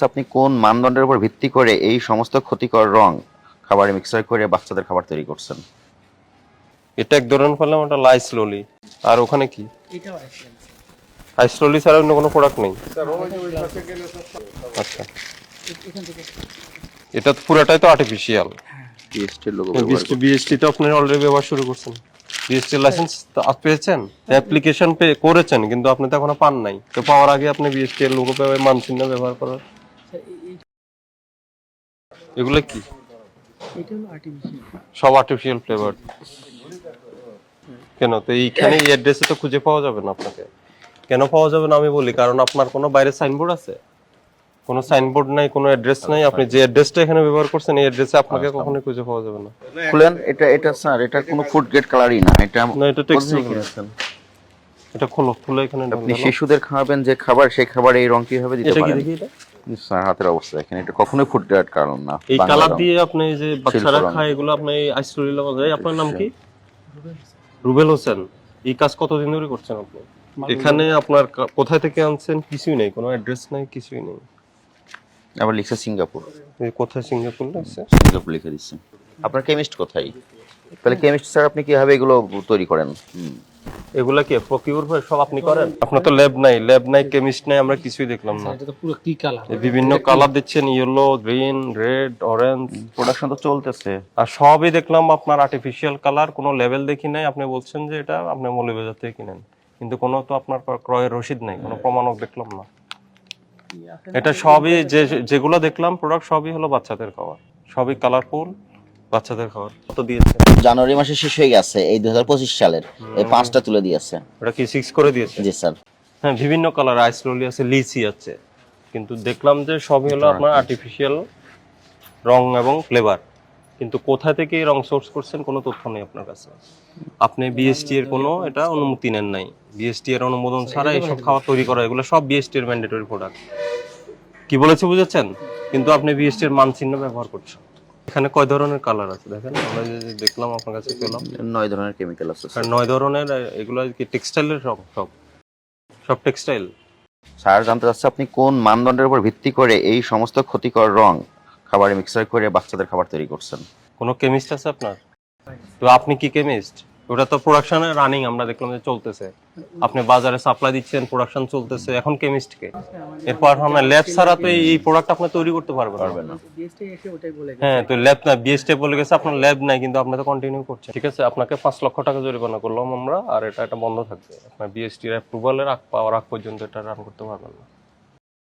আপনি কোন মানদণ্ডের উপর ভিত্তি করে এই সমস্ত ক্ষতিকর রং খাবারে মিক্সার করে বাচ্চাদের খাবার তৈরি করছেন? এটা এক ধরনের ফেললাম, ওটা লাইসলোলি। আর ওখানে কি এটাও আইসল্যান্ড লাইসলোলি ছাড়া অন্য কোনো প্রোডাক্ট নেই? আচ্ছা, এখান থেকে এটা তো পুরোটাই তো আর্টিফিশিয়াল। বিএসটির লোগো বিএসটি তো আপনি অলরেডি ব্যবহার শুরু করছেন। বিএসটি লাইসেন্স তো পেয়েছেন, অ্যাপ্লিকেশন করেছেন, কিন্তু আপনি তো এখনো পান নাই। তো পাওয়ার আগে আপনি বিএসটি এর লোগো পেয়ে মানচিহ্ন ব্যবহার করার। এগুলো কি? এটা হলো আর্টিফিশিয়াল। সব আর্টিফিশিয়াল ফ্লেভার। কেন? তো এইখানে এই অ্যাড্রেসে তো খুঁজে পাওয়া যাবে না আপনাকে। কেন পাওয়া যাবে না আমি বলি, কারণ আপনার কোনো বাইরে সাইনবোর্ড আছে? কোনো সাইনবোর্ড নাই, কোনো অ্যাড্রেস নাই। আপনি যে অ্যাড্রেসটা এখানে ব্যবহার করছেন এই অ্যাড্রেসে আপনাকে কখনোই খুঁজে পাওয়া যাবে না। খুলেন। এটা স্যার, এটা কোনো ফুড গ্রেড কালারই না। এটা না, এটা টেক্সটাইল কিনেছেন। এটা খুলে এখানে আপনি শিশুদের খাওয়াবেন যে খাবার, সেই খাবারে এই রং কিভাবে দিতে এটা কি পারেন? দেখি এটা? স্যার হাতের অবস্থা দেখেন, এটা কখনোই ফুড গ্রেড কালার না। এই বাংলা কালার রং। দিয়ে আপনি যে বাচ্চারা রং। খায় এগুলো আপনি আইসলুলি লাগায়। আপনার নাম কি? রুবেল হোসেন। এই কাজ কতদিন ধরে করছেন আপনি? এখানে আপনার কোথায় থেকে আনছেন? কিছুই নেই, কোনো অ্যাড্রেস নাই, কিছুই নেই। আবার লিখছে সিঙ্গাপুর। এই কোথায় সিঙ্গাপুর লাগছে? সিঙ্গাপুর লিখে দিচ্ছে। আপনার কেমিস্ট কোথায়? তাহলে কেমিস্ট স্যার আপনি কিভাবে এগুলো তৈরি করেন? এগুলা কি প্রকিউর হয় সব আপনি করেন? আপনার তো ল্যাব নাই, কেমিস্ট নাই, আমরা কিছুই দেখলাম না। এটা তো পুরো কি কালার, এই বিভিন্ন কালার দিচ্ছেন, yellow, green, red, orange. Production তো চলতেছে। আর সবই দেখলাম আপনার আর্টিফিশিয়াল কালার, কোনো লেভেল দেখি নাই। আপনি বলছেন যে এটা আপনি মৌলভীবাজার থেকে কিনেন, কিন্তু কোনো তো আপনার ক্রয়ের রসিদ নাই, কোনো প্রমাণক দেখলাম না। এটা সবই যেগুলো দেখলাম প্রোডাক্ট সবই হলো বাচ্চাদের খাবার, সবই কালারফুল বাচ্চাদের খাবার। কত দিয়েছে? জানুয়ারি মাসে শেষ হয়ে গেছে এই 2025 সালের, এই 5টা তুলে দিয়েছে। ওটা কি 6 করে দিয়েছে? জি স্যার। হ্যাঁ, বিভিন্ন কালার, আইসলোলি আছে, লিচি আছে, কিন্তু দেখলাম যে সবই হলো আপনার আর্টিফিশিয়াল রং এবং ফ্লেভার। কিন্তু কোথা থেকে এই রং সোর্স করছেন কোনো তথ্য নেই আপনার কাছে। আপনি বিএসটি এর কোনো এটা অনুমতি নেন নাই। বিএসটি এর অনুমোদন ছাড়া এইসব খাবার তৈরি করা, এগুলো সব বিএসটি এর ম্যান্ডেটরি প্রোডাক্ট। কি বলেছে বুঝেছেন? কিন্তু আপনি বিএসটি এর মানচিহ্ন ব্যবহার করছেন। এখানে কয় ধরনের কালার আছে দেখেন, আমরা যে দেখলাম আপনার কাছে পেলাম 9 ধরনের কেমিক্যাল আছে আর 9 ধরনের। এগুলো কি টেক্সটাইলের? সব টেক্সটাইল। স্যার জানতে চাচ্ছে আপনি কোন মানদণ্ডের উপর ভিত্তি করে এই সমস্ত ক্ষতিকর রং খাবারে মিক্সার করে বাচ্চাদের খাবার তৈরি করছেন? কোনো কেমিস্ট আছে আপনার? তো আপনি কি কেমিস্ট? ওটা তো প্রোডাকশনে রানিং, আমরা দেখলাম যে চলতেছে। আপনি বাজারে সাপ্লাই দিচ্ছেন, প্রোডাকশন চলতেছে, এখন কেমিস্ট কে? এরপর আমরা ল্যাব ছাড়া তো এই প্রোডাক্ট আপনি তৈরি করতে পারবেন না। বিএসটি এসে ওটাই বলে গেছে। হ্যাঁ, তো ল্যাব না, বিএসটি বলে গেছে আপনার ল্যাব নাই, কিন্তু আপনি তো কন্টিনিউ করছেন। ঠিক আছে, আপনাকে 5 লক্ষ টাকা জরিমানা করলাম আমরা, আর এটা বন্ধ থাকবে। আপনার বিএসটি এর অ্যাপ্রুভালের পাওয়ার আগ পর্যন্ত এটা রান করতে পারবেন না।